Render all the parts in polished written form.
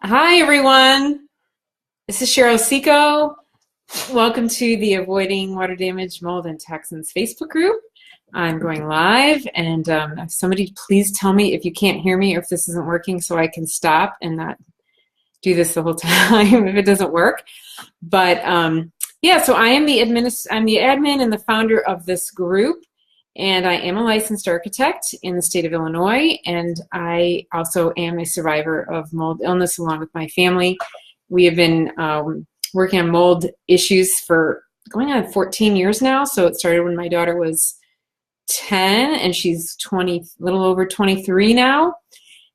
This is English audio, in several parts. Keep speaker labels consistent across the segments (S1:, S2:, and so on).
S1: Hi, everyone. This is Cheryl Seco. Welcome to the Avoiding Water Damage, Mold, and Toxins Facebook group. I'm going live, and somebody please tell me if you can't hear me or if this isn't working so I can stop and not do this the whole time if it doesn't work. But yeah, so I am I'm the admin and the founder of this group, and I am a licensed architect in the state of Illinois, and I also am a survivor of mold illness along with my family. We have been working on mold issues for going on 14 years now. So it started when my daughter was 10, and she's a little over 23 now.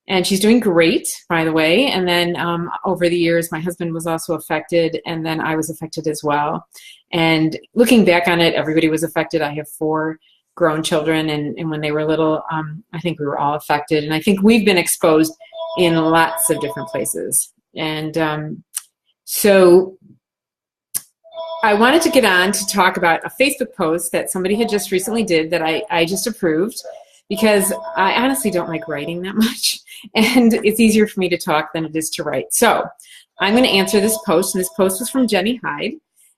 S1: And she's doing great, by the way. And then over the years, my husband was also affected, and then I was affected as well. And looking back on it, everybody was affected. I have 4 grown children, and when they were little, I think we were all affected. And I think we've been exposed in lots of different places. And so I wanted to get on to talk about a Facebook post that somebody had just recently did that I just approved, because I honestly don't like writing that much, and it's easier for me to talk than it is to write. So I'm going to answer this post, and this post was from Jenny Hyde,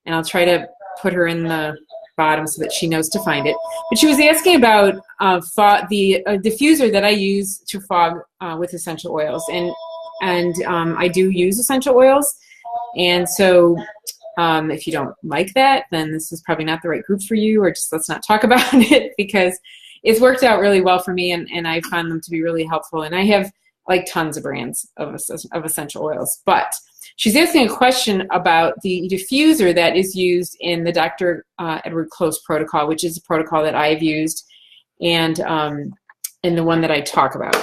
S1: and I'll try to put her in the bottom so that she knows to find it. But she was asking about the diffuser that I use to fog with essential oils, and I do use essential oils, and so if you don't like that, then this is probably not the right group for you, or just let's not talk about it, because it's worked out really well for me, and I found them to be really helpful. And I have like tons of brands of essential oils. But she's asking a question about the diffuser that is used in the Dr. Edward Close protocol, which is a protocol that I've used, and the one that I talk about,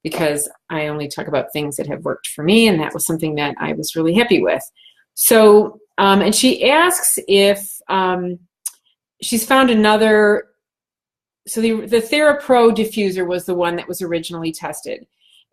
S1: because I only talk about things that have worked for me, and that was something that I was really happy with. So, and she asks if she's found another. So the Thera Pro diffuser was the one that was originally tested,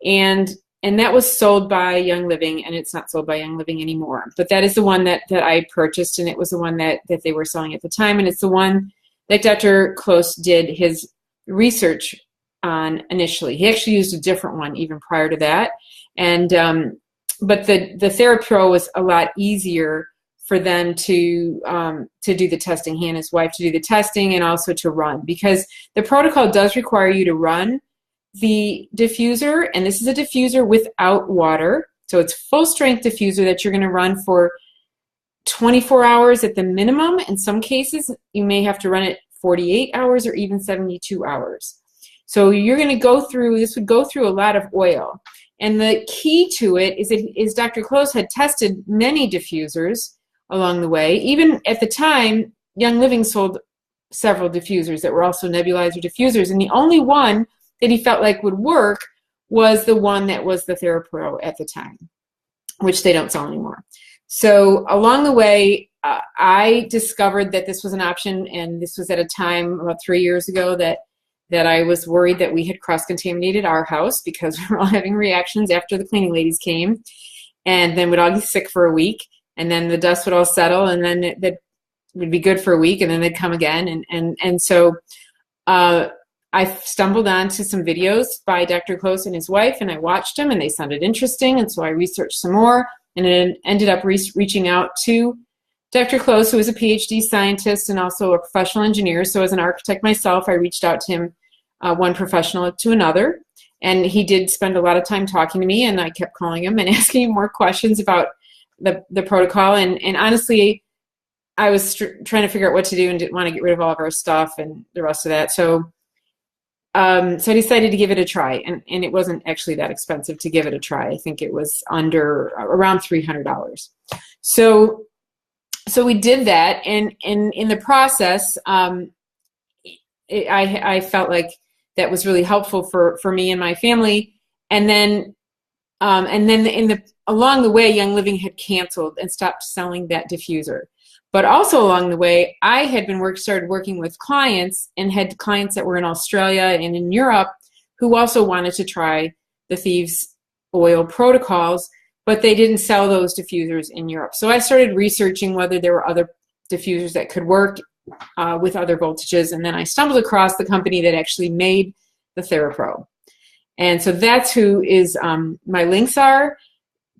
S1: and that was sold by Young Living, and it's not sold by Young Living anymore. But that is the one that I purchased, and it was the one that they were selling at the time, and it's the one that Dr. Close did his research on initially. He actually used a different one even prior to that, and but the Thera Pro was a lot easier for them to do the testing, he and his wife to do the testing, and also to run, because the protocol does require you to run the diffuser, and this is a diffuser without water. So it's full strength diffuser that you're going to run for 24 hours at the minimum. In some cases, you may have to run it 48 hours or even 72 hours. So you're going to go through, this would go through a lot of oil. And the key to it is Dr. Close had tested many diffusers along the way. Even at the time, Young Living sold several diffusers that were also nebulizer diffusers, and the only one that he felt like would work was the one that was the Thera Pro at the time, which they don't sell anymore. So along the way, I discovered that this was an option, and this was at a time about 3 years ago that I was worried that we had cross-contaminated our house, because we were all having reactions after the cleaning ladies came, and then we'd all be sick for a week, and then the dust would all settle, and then that would be good for a week, and then they'd come again. And so I stumbled onto some videos by Dr. Close and his wife, and I watched them, and they sounded interesting, and so I researched some more, and then ended up reaching out to Dr. Close, who is a PhD scientist and also a professional engineer. So as an architect myself, I reached out to him, one professional to another, and he did spend a lot of time talking to me, and I kept calling him and asking him more questions about the protocol, and honestly, I was trying to figure out what to do and didn't want to get rid of all of our stuff and the rest of that. So I decided to give it a try, and it wasn't actually that expensive to give it a try. I think it was around $300. So we did that, and in the process, I felt like that was really helpful for me and my family. And then along the way, Young Living had canceled and stopped selling that diffuser. But also along the way, I had started working with clients, and had clients that were in Australia and in Europe who also wanted to try the Thieves oil protocols, but they didn't sell those diffusers in Europe. So I started researching whether there were other diffusers that could work with other voltages, and then I stumbled across the company that actually made the Thera Pro. And so that's who is my links are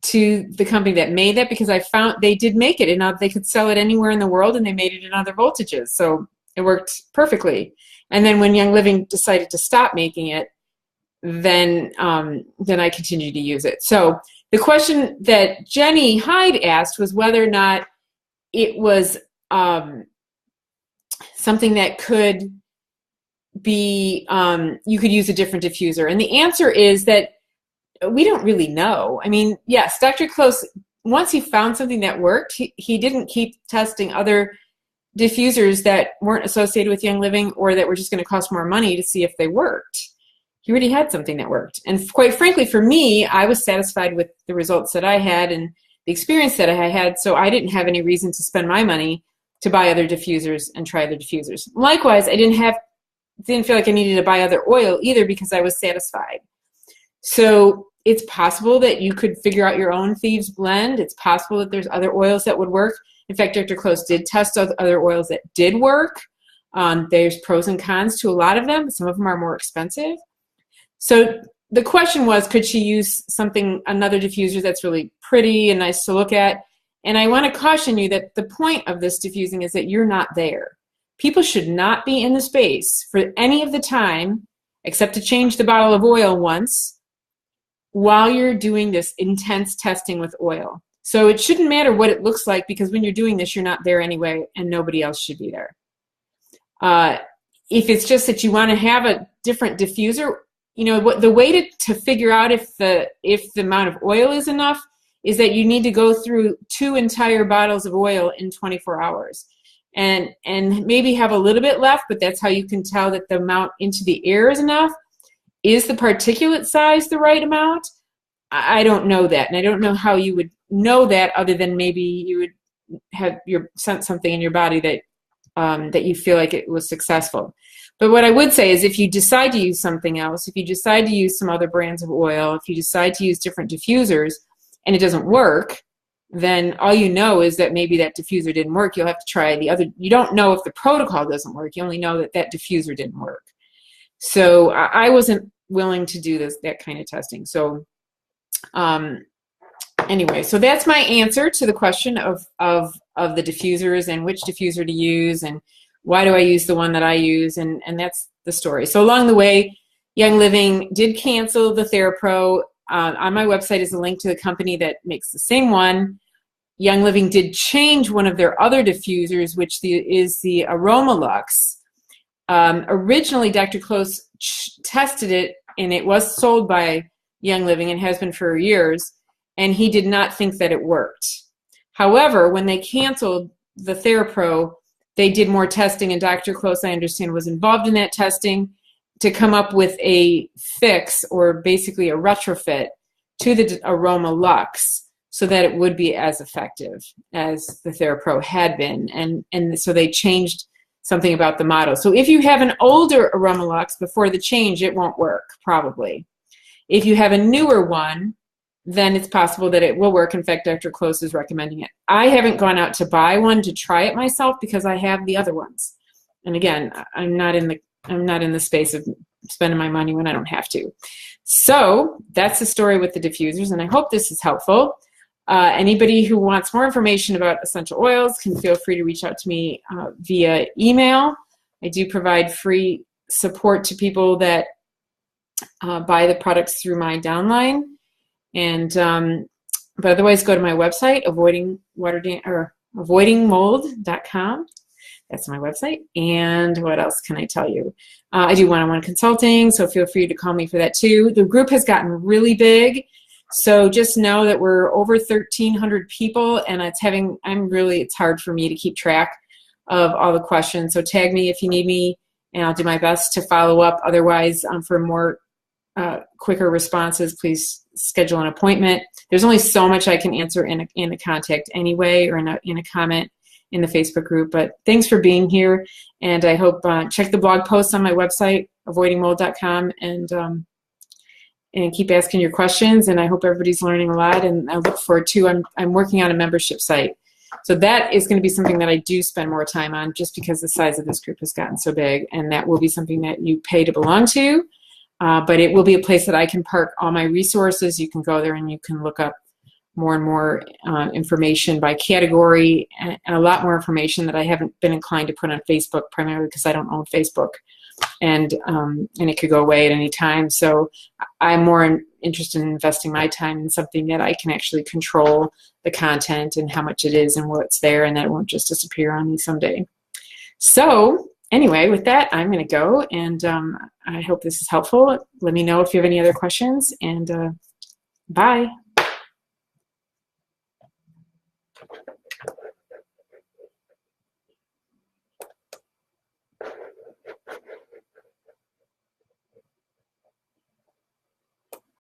S1: to the company that made that, because I found they did make it, and they could sell it anywhere in the world, and they made it in other voltages, so it worked perfectly. And then when Young Living decided to stop making it, then I continued to use it. So the question that Jenny Hyde asked was whether or not it was something that could be, you could use a different diffuser. And the answer is that we don't really know. I mean, yes, Dr. Close, once he found something that worked, he didn't keep testing other diffusers that weren't associated with Young Living or that were just going to cost more money to see if they worked. He already had something that worked. And quite frankly, for me, I was satisfied with the results that I had and the experience that I had, so I didn't have any reason to spend my money to buy other diffusers and try other diffusers. Likewise, I didn't feel like I needed to buy other oil either, because I was satisfied. So it's possible that you could figure out your own Thieves blend. It's possible that there's other oils that would work. In fact, Dr. Close did test other oils that did work. There's pros and cons to a lot of them. Some of them are more expensive. So the question was, could she use another diffuser that's really pretty and nice to look at? And I want to caution you that the point of this diffusing is that you're not there. People should not be in the space for any of the time, except to change the bottle of oil once, while you're doing this intense testing with oil. So it shouldn't matter what it looks like, because when you're doing this, you're not there anyway, and nobody else should be there. If it's just that you want to have a different diffuser, you know, the way to figure out if the amount of oil is enough is that you need to go through 2 entire bottles of oil in 24 hours. And maybe have a little bit left, but that's how you can tell that the amount into the air is enough. Is the particulate size the right amount? I don't know that, and I don't know how you would know that, other than maybe you would have sent something in your body that you feel like it was successful. But what I would say is, if you decide to use something else, if you decide to use some other brands of oil, if you decide to use different diffusers and it doesn't work, then all you know is that maybe that diffuser didn't work. You'll have to try the other. You don't know if the protocol doesn't work. You only know that that diffuser didn't work. So I wasn't willing to do that kind of testing. So anyway, so that's my answer to the question of the diffusers and which diffuser to use and why do I use the one that I use, and that's the story. So along the way, Young Living did cancel the Thera Pro. On my website is a link to the company that makes the same one. Young Living did change one of their other diffusers, which is the Aromalux. Originally, Dr. Close tested it, and it was sold by Young Living and has been for years, and he did not think that it worked. However, when they canceled the Thera Pro, they did more testing, and Dr. Close, I understand, was involved in that testing to come up with a fix, or basically a retrofit, to the Aromalux so that it would be as effective as the Thera Pro had been. And so they changed something about the model. So if you have an older Aromalux before the change, it won't work, probably. If you have a newer one, then it's possible that it will work. In fact, Dr. Close is recommending it. I haven't gone out to buy one to try it myself because I have the other ones. And again, I'm not in the space of spending my money when I don't have to. So that's the story with the diffusers, and I hope this is helpful. Anybody who wants more information about essential oils can feel free to reach out to me via email. I do provide free support to people that buy the products through my downline. And but otherwise, go to my website, avoidingmold.com. That's my website. And what else can I tell you? I do one-on-one consulting, so feel free to call me for that too. The group has gotten really big, so just know that we're over 1,300 people, and it's hard for me to keep track of all the questions. So tag me if you need me, and I'll do my best to follow up. Otherwise, for more quicker responses, please schedule an appointment. There's only so much I can answer in a contact anyway, or in a comment in the Facebook group. But thanks for being here, and I hope check the blog posts on my website, avoidingmold.com, and keep asking your questions. And I hope everybody's learning a lot, and I look forward to. I'm working on a membership site, so that is going to be something that I do spend more time on, just because the size of this group has gotten so big, and that will be something that you pay to belong to. But it will be a place that I can park all my resources. You can go there and you can look up more and more information by category, and a lot more information that I haven't been inclined to put on Facebook, primarily because I don't own Facebook, and it could go away at any time. So I'm more interested in investing my time in something that I can actually control the content and how much it is and what's there, and that it won't just disappear on me someday. So anyway, with that, I'm going to go, and I hope this is helpful. Let me know if you have any other questions, and bye.